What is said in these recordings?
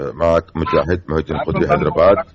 معك مجاهد محيط القدري حیدرآباد.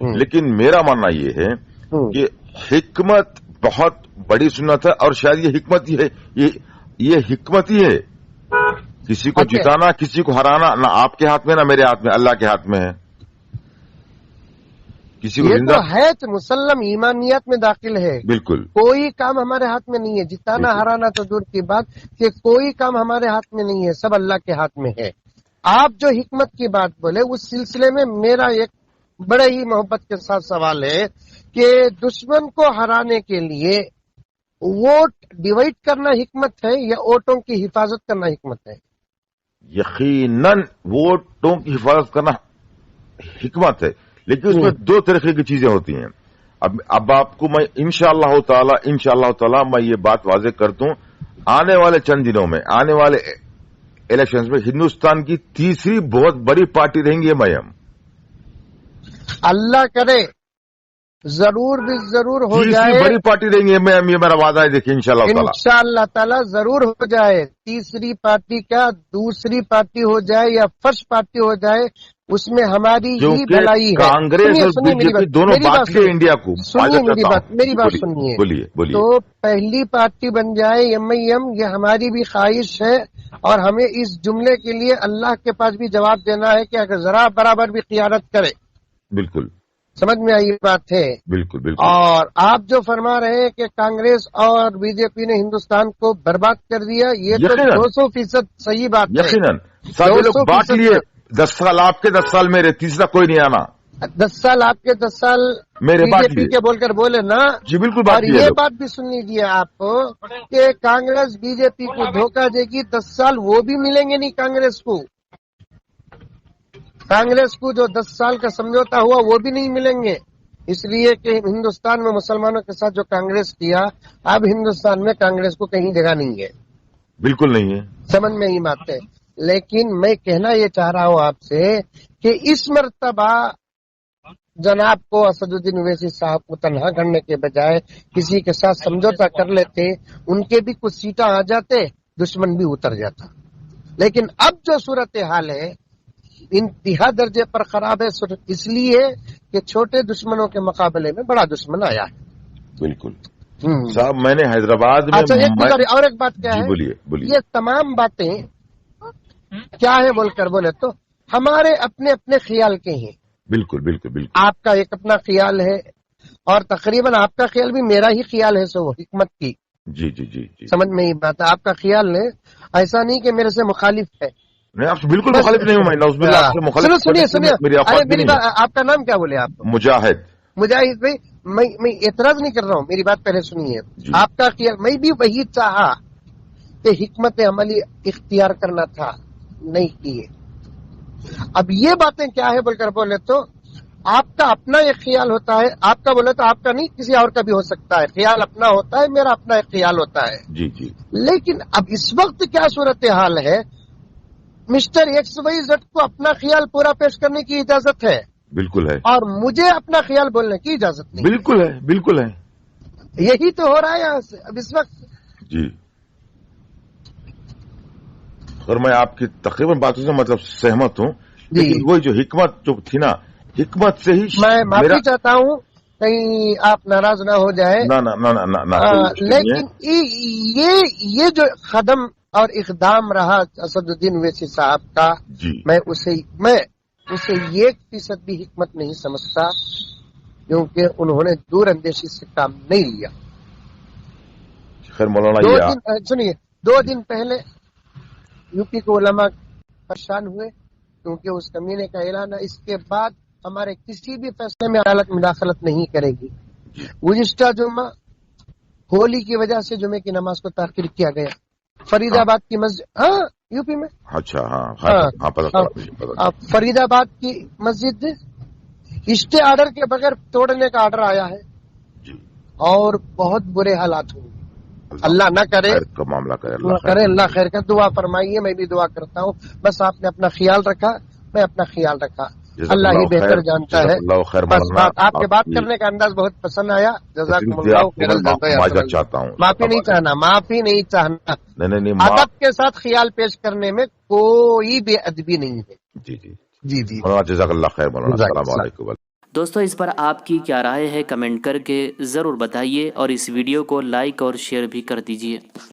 لیکن میرا ماننا یہ ہے کہ حکمت بہت بڑی سنت ہے، اور شاید یہ حکمت ہی ہے، یہ حکمت ہی ہے، کسی کو جتانا کسی کو ہرانا نہ آپ کے ہاتھ میں نہ میرے ہاتھ میں، اللہ کے ہاتھ میں ہے. کسی کو یہ زندہ تو ہے تو مسلم ایمانیات میں داخل ہے. بالکل کوئی کام ہمارے ہاتھ میں نہیں ہے، جتانا ہرانا تو دور کی بات کہ کوئی کام ہمارے ہاتھ میں نہیں ہے، سب اللہ کے ہاتھ میں ہے. آپ جو حکمت کی بات بولے اس سلسلے میں میرا ایک بڑے ہی محبت کے ساتھ سوال ہے کہ دشمن کو ہرانے کے لیے ووٹ ڈیوائڈ کرنا حکمت ہے یا ووٹوں کی حفاظت کرنا حکمت ہے؟ یقیناً ووٹوں کی حفاظت کرنا حکمت ہے، لیکن اس میں دو طریقے کی چیزیں ہوتی ہیں. اب آپ کو میں انشاءاللہ تعالی میں یہ بات واضح کرتا ہوں، آنے والے چند دنوں میں آنے والے الیکشنز میں ہندوستان کی تیسری بہت بڑی پارٹی رہیں گی ایم. اللہ کرے ضرور بھی ضرور ہو جائے، تیسری بڑی پارٹی رہیں گی ایم، یہ میرا وعدہ ہے. دیکھیے انشاءاللہ تعالی ضرور ہو جائے. تیسری پارٹی کا دوسری پارٹی ہو جائے یا فرسٹ پارٹی ہو جائے، اس میں ہماری ہی بھلائی ہے. کانگریس اور بی جے پی دونوں بات کے انڈیا کو. سنیے میری بات سنیے. بولیے. تو پہلی پارٹی بن جائے ایم، یہ ہماری بھی خواہش ہے، اور ہمیں اس جملے کے لیے اللہ کے پاس بھی جواب دینا ہے کہ اگر ذرا برابر بھی خیانت کرے. بالکل سمجھ میں آئی بات ہے. بالکل. اور آپ جو فرما رہے ہیں کہ کانگریس اور بی جے پی نے ہندوستان کو برباد کر دیا، یہ تو 200% صحیح بات ہے. یقیناً سارے لوگ بانٹ لیے. 10 سال آپ کے 10 سال میرے، تیسرا کوئی نہیں آنا. 10 سال آپ کے 10 سال میرے بی جے پی کے بول کر بولے نا. جی بالکل. اور یہ بات بھی سن لیجیے آپ کہ کانگریس بی جے پی کو دھوکہ دے گی. 10 سال وہ بھی ملیں گے نہیں کانگریس کو جو 10 سال کا سمجھوتا ہوا وہ بھی نہیں ملیں گے. اس لیے کہ ہندوستان میں مسلمانوں کے ساتھ جو کانگریس کیا، اب ہندوستان میں کانگریس کو کہیں جگہ نہیں ہے. بالکل نہیں ہے. سمجھ میں ہی بات ہے. لیکن میں کہنا یہ چاہ رہا ہوں آپ سے کہ اس مرتبہ جناب کو اسد الدین اویسی صاحب کو تنہا کرنے کے بجائے کسی کے ساتھ سمجھوتا کر لیتے، ان کے بھی کچھ سیٹیں آ جاتے، دشمن بھی اتر جاتا. لیکن اب جو صورتحال ہے انتہا درجے پر خراب ہے، اس لیے کہ چھوٹے دشمنوں کے مقابلے میں بڑا دشمن آیا ہے. بالکل صاحب، میں نے حیدرآباد میں اور ایک بات کیا ہے، بولیے. یہ تمام باتیں کیا ہے بول کر بولے تو ہمارے اپنے اپنے خیال کے ہیں. بالکل. آپ کا ایک اپنا خیال ہے، اور تقریباً آپ کا خیال بھی میرا ہی خیال ہے، سو حکمت کی. جی. سمجھ میں ہی بات ہے. آپ کا خیال ہے، ایسا نہیں کہ میرے سے مخالف ہے. نہیں، آپ بالکل مخالف نہیں ہوں میں. سنیے آپ کا نام کیا بولے آپ؟ مجاہد بھائی. میں اعتراض نہیں کر رہا ہوں، میری بات پہلے سنیے. آپ کا خیال، میں بھی وہی چاہا کہ حکمت عملی اختیار کرنا تھا، نہیں کیے. اب یہ باتیں کیا ہے بول کر بولے تو آپ کا اپنا ایک خیال ہوتا ہے. آپ کا بولے تو آپ کا نہیں، کسی اور کا بھی ہو سکتا ہے. خیال اپنا ہوتا ہے، میرا اپنا ایک خیال ہوتا ہے. جی. لیکن اب اس وقت کیا صورتحال ہے، مسٹر ایکس وائی زیڈ کو اپنا خیال پورا پیش کرنے کی اجازت ہے. بالکل ہے. اور مجھے اپنا خیال بولنے کی اجازت نہیں. بالکل ہے. یہی تو ہو رہا ہے یہاں سے اب اس وقت. جی. اور میں آپ کی تقریباً باتوں سے مطلب سہمت ہوں. لیکن وہی جو حکمت جو تھی نا، حکمت سے ہی میں معافی چاہتا ہوں، کہیں آپ ناراض نہ ہو جائے. لیکن یہ جو قدم اور اقدام رہا اسد الدین اویسی صاحب کا، میں اسے 1% بھی حکمت نہیں سمجھتا، کیونکہ انہوں نے دور اندیشی سے کام نہیں لیا. خیر مولانا، سنیے، 2 دن پہلے یو پی کے علماء پریشان ہوئے کیونکہ اس کمینے کا اعلان ہے. اس کے بعد ہمارے کسی بھی فیصلے میں عدالت مداخلت نہیں کرے گی. گزشتہ جمعہ ہولی کی وجہ سے جمعے کی نماز کو تاخیر کیا گیا. فرید آباد کی مسجد، یو پی میں، فرید آباد کی مسجد اسٹے آرڈر کے بغیر توڑنے کا آرڈر آیا ہے، اور بہت برے حالات ہوئے. اللہ نہ کرے معاملہ کرے، اللہ خیر کا. دعا فرمائیے، میں بھی دعا کرتا ہوں. بس آپ نے اپنا خیال رکھا، میں اپنا خیال رکھا، اللہ ہی بہتر جانتا ہے. بس آپ کے بات کرنے کا انداز بہت پسند آیا. جزاکم اللہ خیر. چاہتا ہوں، معافی نہیں چاہنا. ادب کے ساتھ خیال پیش کرنے میں کوئی بے ادبی نہیں ہے. جی. جزاک اللہ خیر مولانا. السلام علیکم. دوستو اس پر آپ کی کیا رائے ہے کمنٹ کر کے ضرور بتائیے، اور اس ویڈیو کو لائک اور شیئر بھی کر دیجیے۔